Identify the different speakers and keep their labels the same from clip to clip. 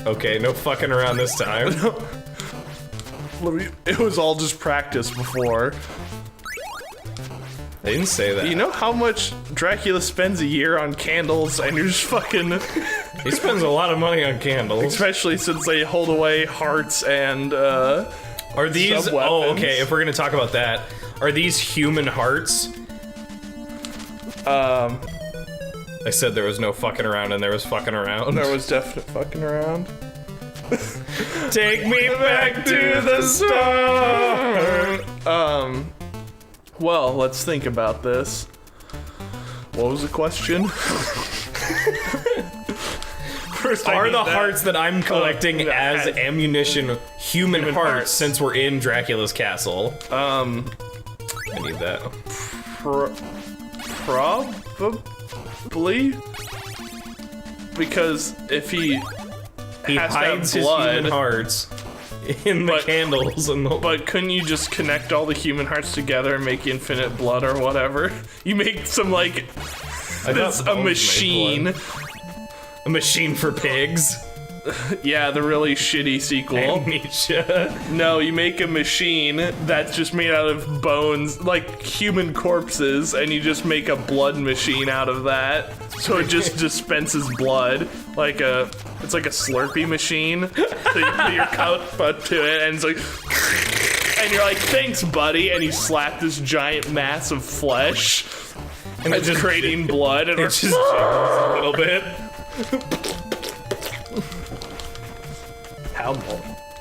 Speaker 1: Okay, no fucking around this time.
Speaker 2: It was all just practice before.
Speaker 1: They didn't say that.
Speaker 2: You know how much Dracula spends a year on candles, and you're just fucking...
Speaker 1: He spends a lot of money on candles.
Speaker 2: Especially since they hold away hearts and,
Speaker 1: Are these... Oh, okay, if we're gonna talk about that, are these human hearts? I said there was no fucking around, and there was fucking around.
Speaker 2: There was definite fucking around.
Speaker 1: Take me back to the start!
Speaker 2: Well, let's think about this. What was the question? First,
Speaker 1: Are the hearts that I'm collecting as ammunition human hearts since we're in Dracula's castle? I need that.
Speaker 2: Probably? Because if he
Speaker 1: hides his human hearts in the candles and the...
Speaker 2: But couldn't you just connect all the human hearts together and make infinite blood or whatever? You make some, like... That's a machine.
Speaker 1: A machine for pigs?
Speaker 2: Yeah, the really shitty sequel.
Speaker 1: Amnesia.
Speaker 2: No, you make a machine that's just made out of bones, like human corpses, and you just make a blood machine out of that. So it just dispenses blood, like it's like a Slurpee machine. So you put your cup up to it, and it's like, and you're like, thanks, buddy, and you slap this giant mass of flesh, and it's just creating blood, and
Speaker 1: it's just jiggles a little bit.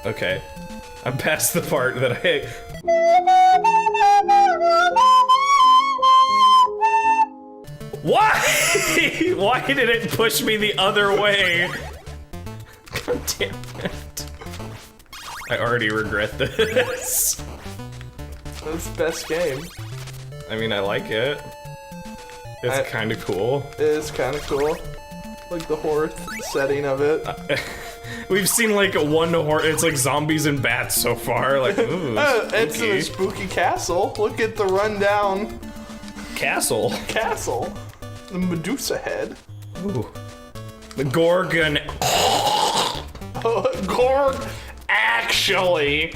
Speaker 1: Okay, I'm past the part that I... Why? Why did it push me the other way? God damn it. I already regret this.
Speaker 2: That's the best game.
Speaker 1: I mean, I like it. It's kind of cool.
Speaker 2: It is kind of cool. Like the horror setting of it.
Speaker 1: We've seen like one horror. It's like zombies and bats so far. Like, ooh,
Speaker 2: it's in a spooky castle. Look at the rundown
Speaker 1: castle.
Speaker 2: The Medusa head.
Speaker 1: Ooh, the Gorgon.
Speaker 2: Gorg. Actually,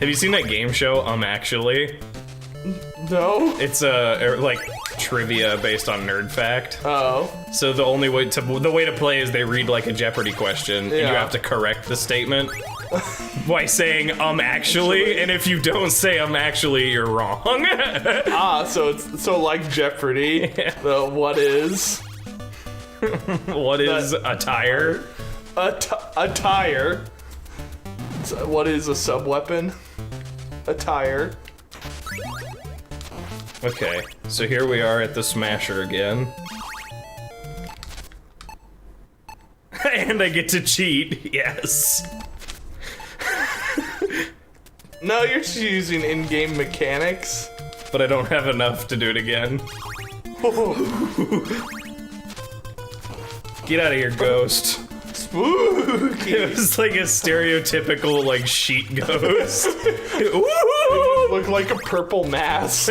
Speaker 1: have you seen that game show? Actually.
Speaker 2: No.
Speaker 1: It's like trivia based on nerd fact.
Speaker 2: Oh.
Speaker 1: So the way to play is they read like a Jeopardy question, and you have to correct the statement by saying actually, and if you don't say actually, you're wrong.
Speaker 2: So it's like Jeopardy.
Speaker 1: Yeah.
Speaker 2: The what is?
Speaker 1: What is a tire?
Speaker 2: A tire. So what is a subweapon? A tire.
Speaker 1: Okay, so here we are at the Smasher again. And I get to cheat, yes.
Speaker 2: No, you're just using in-game mechanics.
Speaker 1: But I don't have enough to do it again. Get out of here, ghost.
Speaker 2: Spooky.
Speaker 1: It was like a stereotypical, like, sheet ghost.
Speaker 2: Look like a purple mass.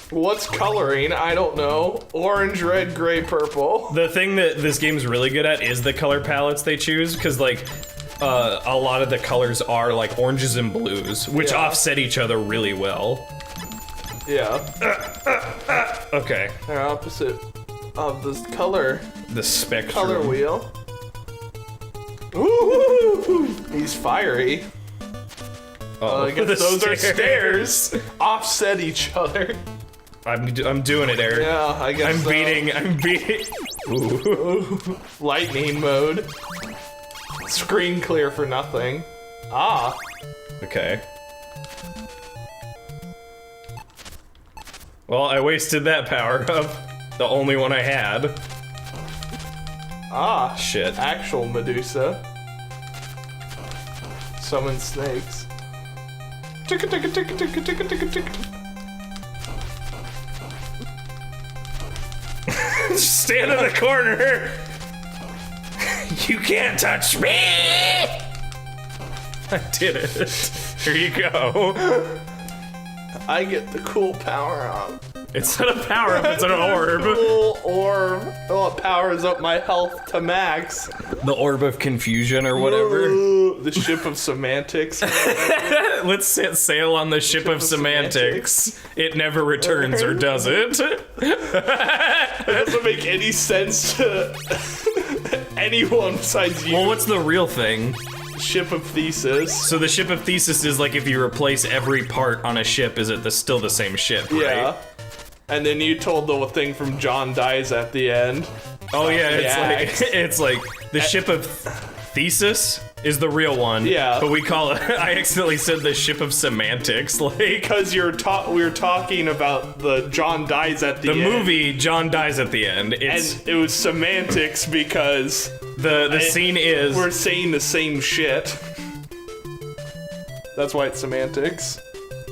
Speaker 2: What's coloring? I don't know. Orange, red, gray, purple.
Speaker 1: The thing that this game's really good at is the color palettes they choose, because, like, a lot of the colors are, like, oranges and blues, which offset each other really well.
Speaker 2: Yeah.
Speaker 1: Okay.
Speaker 2: They're opposite of this color.
Speaker 1: The spectrum.
Speaker 2: Color wheel. Ooh, he's fiery.
Speaker 1: Oh,
Speaker 2: I guess those are stairs. Offset each other.
Speaker 1: I'm doing it, Eric.
Speaker 2: Yeah, I guess
Speaker 1: I'm beating. Ooh.
Speaker 2: Lightning mode. Screen clear for nothing. Ah.
Speaker 1: Okay. Well, I wasted that power up. The only one I had.
Speaker 2: Ah.
Speaker 1: Shit.
Speaker 2: Actual Medusa. Summon snakes. Ticka ticka ticka ticka ticka ticka ticka.
Speaker 1: Stand in the corner. You can't touch me. I did it. Here you go.
Speaker 2: I get the cool power on.
Speaker 1: It's not a power-up, it's an orb.
Speaker 2: Cool orb. Oh, it powers up my health to max.
Speaker 1: The orb of confusion or whatever.
Speaker 2: The ship of semantics.
Speaker 1: Let's set sail on the ship of semantics. It never returns, or does it?
Speaker 2: It doesn't make any sense to anyone besides you.
Speaker 1: Well, what's the real thing?
Speaker 2: Ship of thesis.
Speaker 1: So the ship of thesis is like if you replace every part on a ship, is it still the same ship, right?
Speaker 2: Yeah. And then you told the thing from John Dies at the end.
Speaker 1: Oh yeah, it's like the ship of thesis is the real one.
Speaker 2: Yeah.
Speaker 1: But we call it, I accidentally said the ship of semantics, like.
Speaker 2: Because we were talking about the John Dies at the end.
Speaker 1: The movie, John Dies at the end.
Speaker 2: And it was semantics because
Speaker 1: the scene is.
Speaker 2: We're saying the same shit. That's why it's semantics.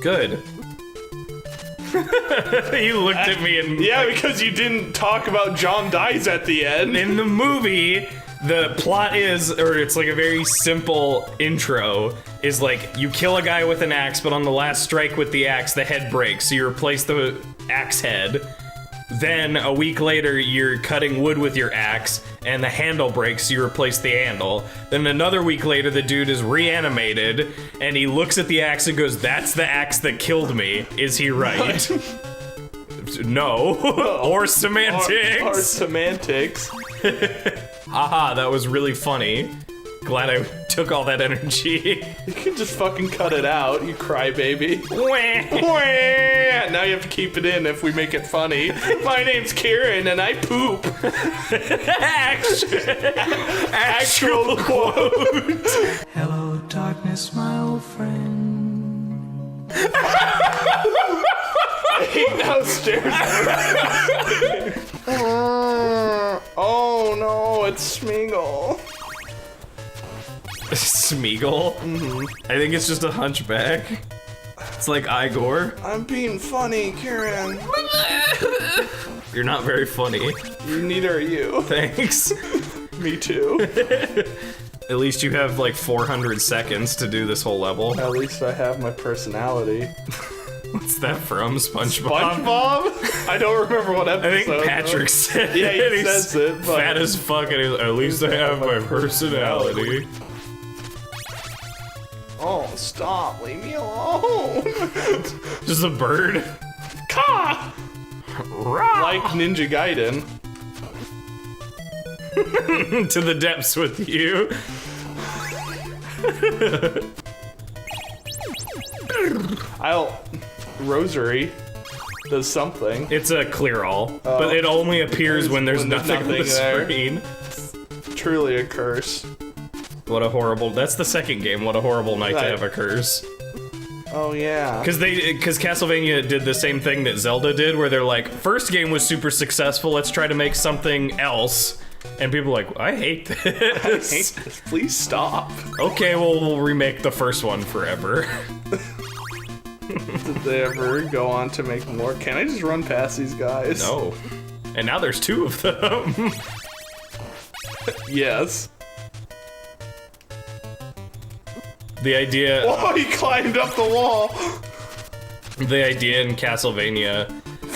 Speaker 1: Good. You looked at me and.
Speaker 2: Yeah, because you didn't talk about John Dies at the end.
Speaker 1: In the movie, the plot is, or it's like a very simple intro, is like you kill a guy with an axe, but on the last strike with the axe, the head breaks, so you replace the axe head. Then a week later, you're cutting wood with your axe, and the handle breaks, so you replace the handle. Then another week later, the dude is reanimated, and he looks at the axe and goes, "That's the axe that killed me. Is he right?" No. Or semantics.
Speaker 2: Or semantics.
Speaker 1: Haha, that was really funny. Glad I took all that energy.
Speaker 2: You can just fucking cut it out, you crybaby.
Speaker 1: Wah.
Speaker 2: Now you have to keep it in if we make it funny. My name's Kieran and I poop. Actual quote.
Speaker 3: Hello, darkness, my old friend.
Speaker 2: I hate downstairs. Oh no, it's Smeagol.
Speaker 1: Smeagol? Mm-hmm. I think it's just a hunchback. It's like Igor.
Speaker 2: I'm being funny, Kieran.
Speaker 1: You're not very funny.
Speaker 2: Neither are you.
Speaker 1: Thanks.
Speaker 2: Me too.
Speaker 1: At least you have like 400 seconds to do this whole level.
Speaker 2: At least I have my personality.
Speaker 1: What's that from? SpongeBob?
Speaker 2: SpongeBob? I don't remember what episode.
Speaker 1: I think Patrick said
Speaker 2: yeah,
Speaker 1: it.
Speaker 2: he says it. But
Speaker 1: fat as fuck, and at least I have my personality.
Speaker 2: Oh, stop. Leave me alone.
Speaker 1: Just a bird.
Speaker 2: Ka! Like Ninja Gaiden.
Speaker 1: To the depths with you.
Speaker 2: Rosary does something.
Speaker 1: It's a clear all, but it only appears when there's nothing on the screen.
Speaker 2: Truly a curse.
Speaker 1: What a horrible. That's the second game. What a horrible night to have a curse.
Speaker 2: Oh yeah.
Speaker 1: Because Castlevania did the same thing that Zelda did, where they're like, first game was super successful. Let's try to make something else. And people are like, I hate this.
Speaker 2: I hate this. Please stop.
Speaker 1: Okay, well, we'll remake the first one forever.
Speaker 2: Did they ever go on to make more? Can I just run past these guys?
Speaker 1: No. And now there's two of them.
Speaker 2: Yes.
Speaker 1: The idea...
Speaker 2: Oh, he climbed up the wall!
Speaker 1: The idea in Castlevania,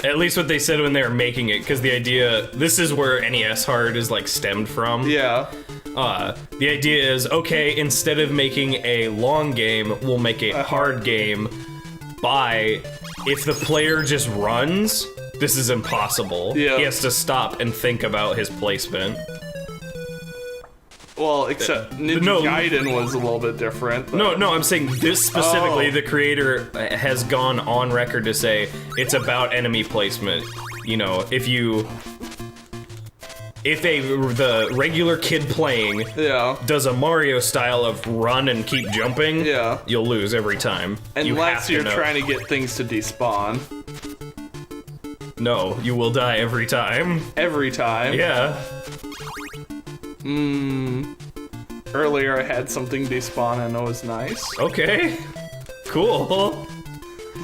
Speaker 1: at least what they said when they were making it, because the idea... This is where NES Hard is, like, stemmed from.
Speaker 2: Yeah.
Speaker 1: The idea is, okay, instead of making a long game, we'll make a hard game by... If the player just runs, this is impossible.
Speaker 2: Yeah.
Speaker 1: He has to stop and think about his placement.
Speaker 2: Well, except Ninja Gaiden was a little bit different.
Speaker 1: No, I'm saying this specifically, the creator has gone on record to say it's about enemy placement. You know, if the regular kid playing does a Mario style of run and keep jumping, you'll lose every time.
Speaker 2: Unless you're trying to get things to despawn.
Speaker 1: No, you will die every time.
Speaker 2: Every time?
Speaker 1: Yeah.
Speaker 2: Earlier I had something despawn and it was nice.
Speaker 1: Okay. Cool.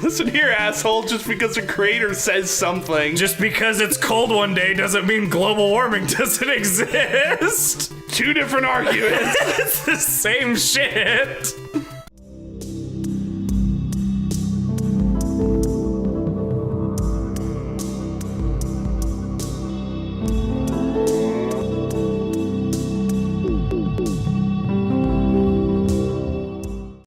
Speaker 2: Listen here, asshole, just because the creator says something.
Speaker 1: Just because it's cold one day doesn't mean global warming doesn't exist.
Speaker 2: Two different arguments.
Speaker 1: It's the same shit.